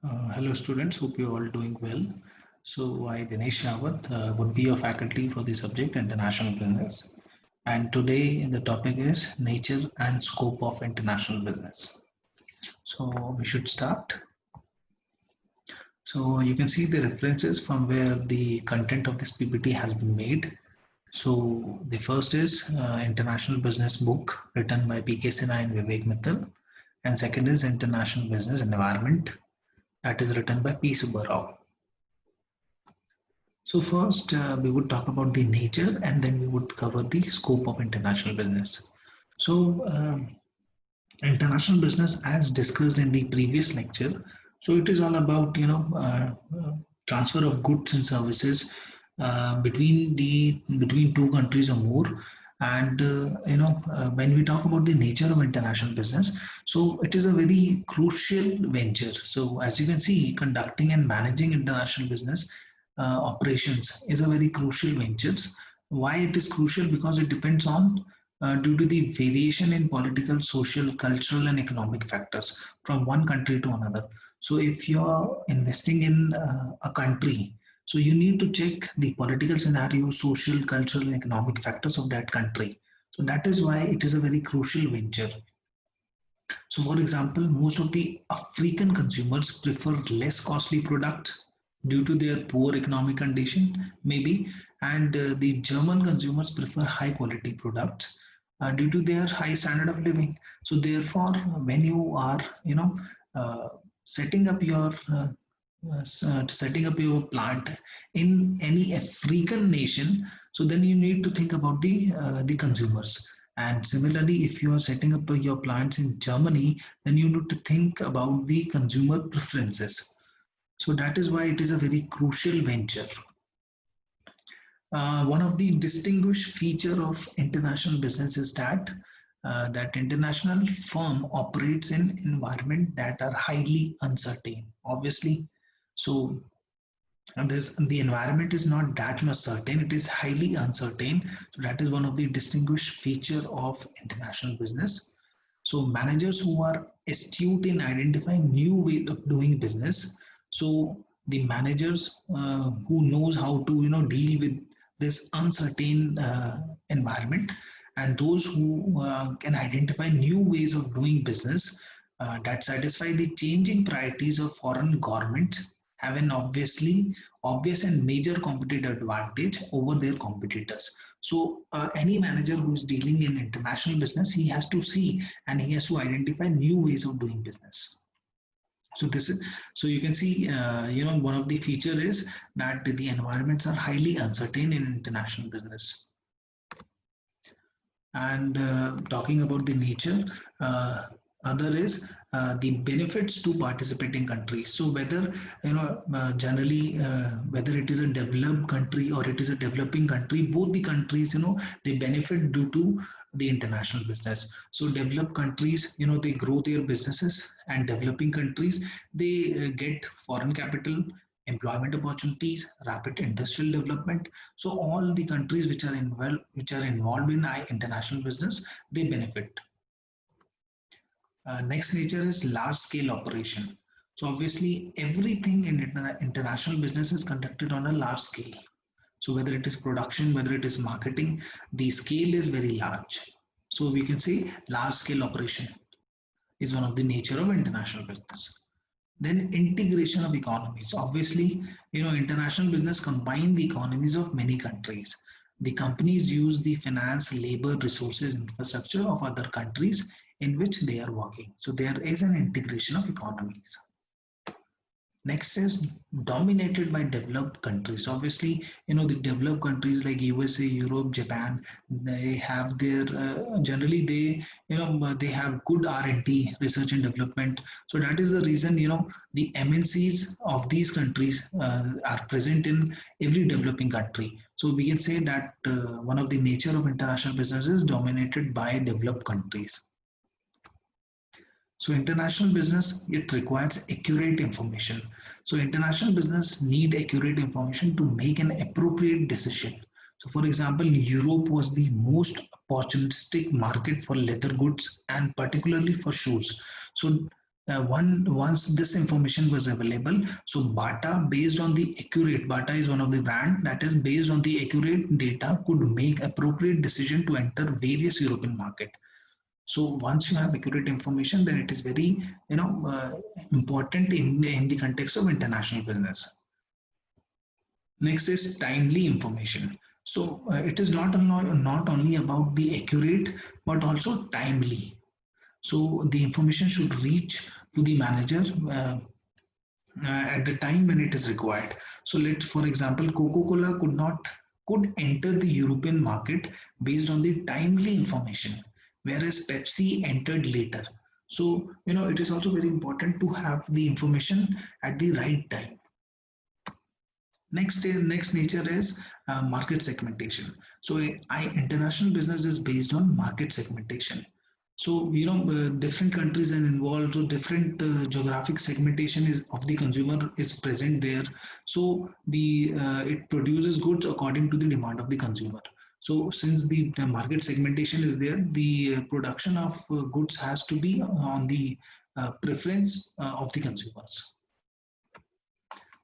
Hello students, hope you're all doing well. So I, Dinesh Rawat, would be your faculty for the subject International Business. And today the topic is nature and scope of international business. So we should start. So you can see the references from where the content of this PPT has been made. So the first is International Business Book written by P.K. Sinha and Vivek Mittal. And second is International Business Environment that is written by P. Subbarao. So first, we would talk about the nature and then we would cover the scope of international business. So international business as discussed in the previous lecture. So it is all about, transfer of goods and services between two countries or more. And when we talk about the nature of international business, so it is a very crucial venture. So as you can see, conducting and managing international business operations is a very crucial ventures. Why it is crucial? Because it depends on due to the variation in political, social, cultural, and economic factors from one country to another. So if you're investing in a country, so you need to check the political scenario, social, cultural, and economic factors of that country. So that is why it is a very crucial venture. So for example, most of the African consumers prefer less costly products due to their poor economic condition, maybe, and the German consumers prefer high quality products due to their high standard of living. So therefore, when you are, uh, setting up your setting up your plant in any African nation, so then you need to think about the consumers. And similarly, if you are setting up your plants in Germany, then you need to think about the consumer preferences. So that is why it is a very crucial venture. One of the distinguished feature of international business is that international firm operates in environment that are highly uncertain. Obviously, so and this the environment is not that much certain, it is highly uncertain. So that is one of the distinguished feature of international business. So managers who are astute in identifying new ways of doing business, so the managers who knows how to deal with this uncertain environment, and those who can identify new ways of doing business that satisfy the changing priorities of foreign governments, have an obvious and major competitive advantage over their competitors. So any manager who is dealing in international business, he has to see and he has to identify new ways of doing business. So this is, so you can see, one of the feature is that the environments are highly uncertain in international business. And talking about the nature, other is the benefits to participating countries. So whether generally whether it is a developed country or it is a developing country, both the countries they benefit due to the international business. So developed countries they grow their businesses, and developing countries they get foreign capital, employment opportunities, rapid industrial development. So all the countries which are involved in international business, they benefit. Next nature is large scale operation. So obviously everything in international business is conducted on a large scale. So whether it is production, whether it is marketing, the scale is very large. So we can say large scale operation is one of the nature of international business. Then integration of economies. Obviously, international business combine the economies of many countries. The companies use the finance, labor, resources, infrastructure of other countries in which they are working. So there is an integration of economies. Next is dominated by developed countries. Obviously, the developed countries like USA, Europe, Japan, they have their generally they have good R&D, research and development. So that is the reason the MNCs of these countries are present in every developing country. So we can say that one of the nature of international business is dominated by developed countries. So international business, it requires accurate information. So international business need accurate information to make an appropriate decision. So for example, Europe was the most opportunistic market for leather goods and particularly for shoes. So once this information was available, so Bata, based on the accurate, Bata is one of the brand that is based on the accurate data, could make appropriate decision to enter various European market. So once you have accurate information, then it is very important in the context of international business. Next is timely information. So it is not only about the accurate but also timely. So the information should reach to the manager at the time when it is required. So let, for example, Coca-Cola could enter the European market based on the timely information, whereas Pepsi entered later. So it is also very important to have the information at the right time. Next nature is market segmentation. So international business is based on market segmentation. So different countries are involved, so different geographic segmentation is of the consumer is present there. So the it produces goods according to the demand of the consumer. So since the market segmentation is there, the production of goods has to be on the preference of the consumers.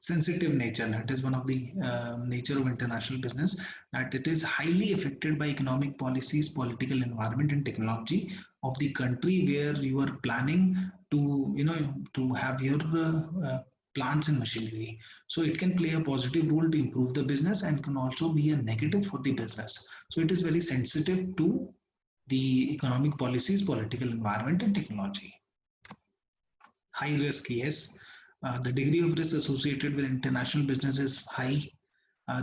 Sensitive nature, that is one of the nature of international business, that it is highly affected by economic policies, political environment and technology of the country where you are planning to to have your plants and machinery. So it can play a positive role to improve the business and can also be a negative for the business. So it is very sensitive to the economic policies, political environment and technology. High risk, yes. The degree of risk associated with international business is high.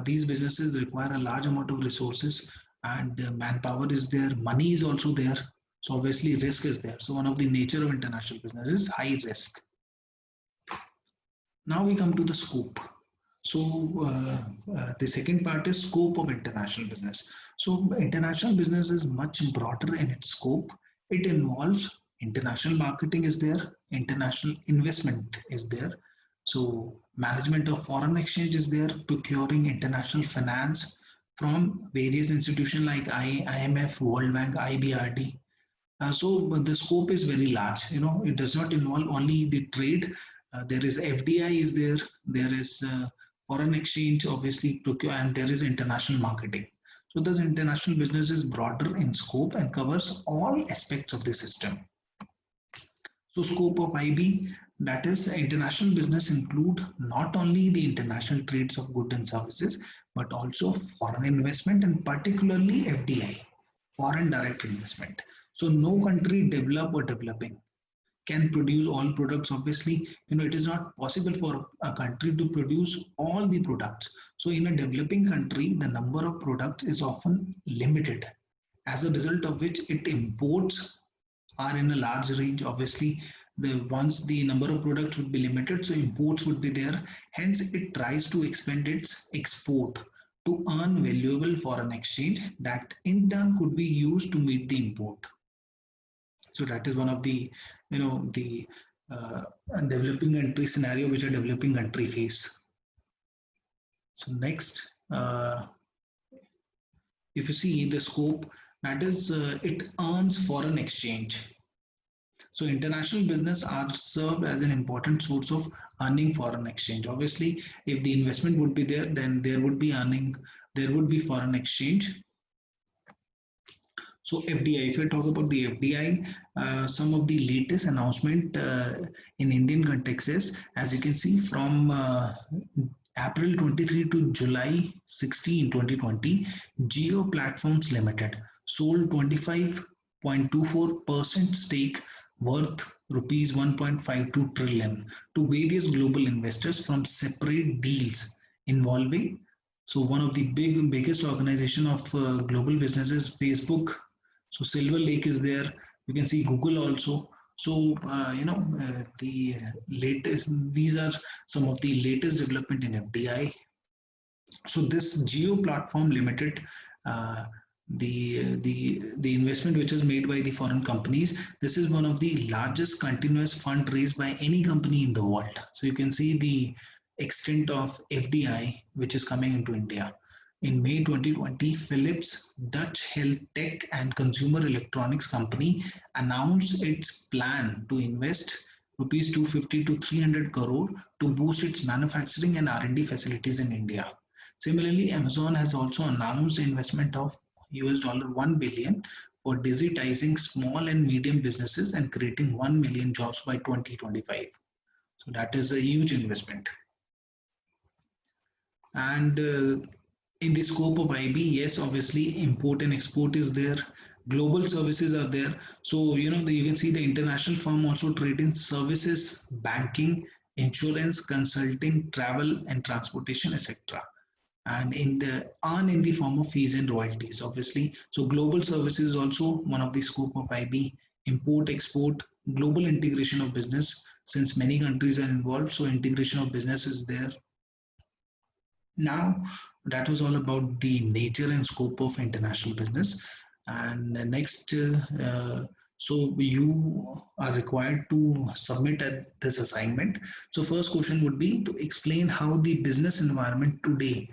These businesses require a large amount of resources, and manpower is there, money is also there. So obviously risk is there. So one of the nature of international business is high risk. Now we come to the scope. So the second part is scope of international business. So international business is much broader in its scope. It involves international marketing is there, international investment is there. So management of foreign exchange is there, procuring international finance from various institutions like IMF, World Bank, IBRD. So the scope is very large. It does not involve only the trade. There is FDI is there. There is foreign exchange, obviously, procure, and there is international marketing. So this international business is broader in scope and covers all aspects of the system. So scope of IB, that is international business, include not only the international trades of goods and services, but also foreign investment and particularly FDI, foreign direct investment. So no country developed or developing can produce all products. Obviously, it is not possible for a country to produce all the products. So in a developing country, the number of products is often limited, as a result of which it imports are in a large range. Obviously, once the number of products would be limited, so imports would be there. Hence, it tries to expand its export to earn valuable foreign exchange that in turn could be used to meet the import. So that is one of the the developing country scenario which a developing country face. So next, if you see the scope, that is it earns foreign exchange. So international business are served as an important source of earning foreign exchange. Obviously, if the investment would be there, then there would be earning, there would be foreign exchange. So FDI, if we talk about the FDI, some of the latest announcement in Indian context is, as you can see, from April 23 to July 16, 2020, Geo Platforms Limited sold 25.24% stake worth rupees 1.52 trillion to various global investors from separate deals involving. So one of the biggest organization of global businesses, Facebook. So Silver Lake is there. You can see Google also. So the latest. These are some of the latest development in FDI. So this Geo Platform Limited, the investment which is made by the foreign companies, this is one of the largest continuous fund raised by any company in the world. So you can see the extent of FDI which is coming into India. In May 2020, Philips, Dutch health tech and consumer electronics company, announced its plan to invest rupees 250 to 300 crore to boost its manufacturing and R&D facilities in India. Similarly, Amazon has also announced investment of $1 billion for digitizing small and medium businesses and creating 1 million jobs by 2025. So that is a huge investment. And in the scope of IB, yes, obviously import and export is there. Global services are there. So, you can see the international firm also trade in services, banking, insurance, consulting, travel and transportation, etc. And in the form of fees and royalties, obviously. So global services is also one of the scope of IB. Import, export, global integration of business, since many countries are involved. So integration of business is there. Now, that was all about the nature and scope of international business. And next, so you are required to submit this assignment. So first question would be to explain how the business environment today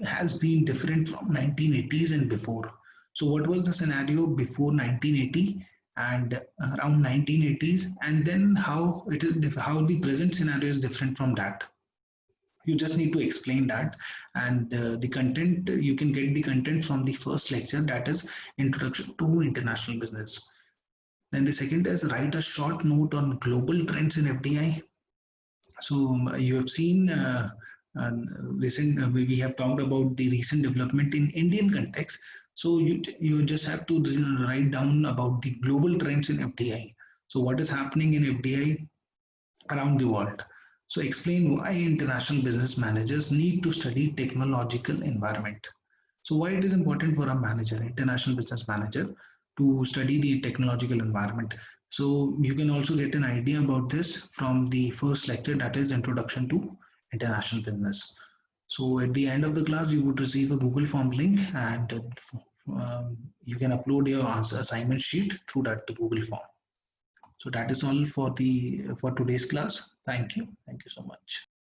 has been different from 1980s and before. So what was the scenario before 1980 and around 1980s, and then how the present scenario is different from that. You just need to explain that, and the content, you can get the content from the first lecture, that is introduction to international business. Then the second is write a short note on global trends in FDI. So you have seen recent we have talked about the recent development in Indian context. So you just have to write down about the global trends in FDI. So what is happening in FDI around the world. So explain why international business managers need to study technological environment. So why it is important for a manager, international business manager, to study the technological environment. So you can also get an idea about this from the first lecture, that is introduction to international business. So at the end of the class, you would receive a Google form link, and you can upload your answer assignment sheet through that Google form. So that is all for today's class. Thank you so much.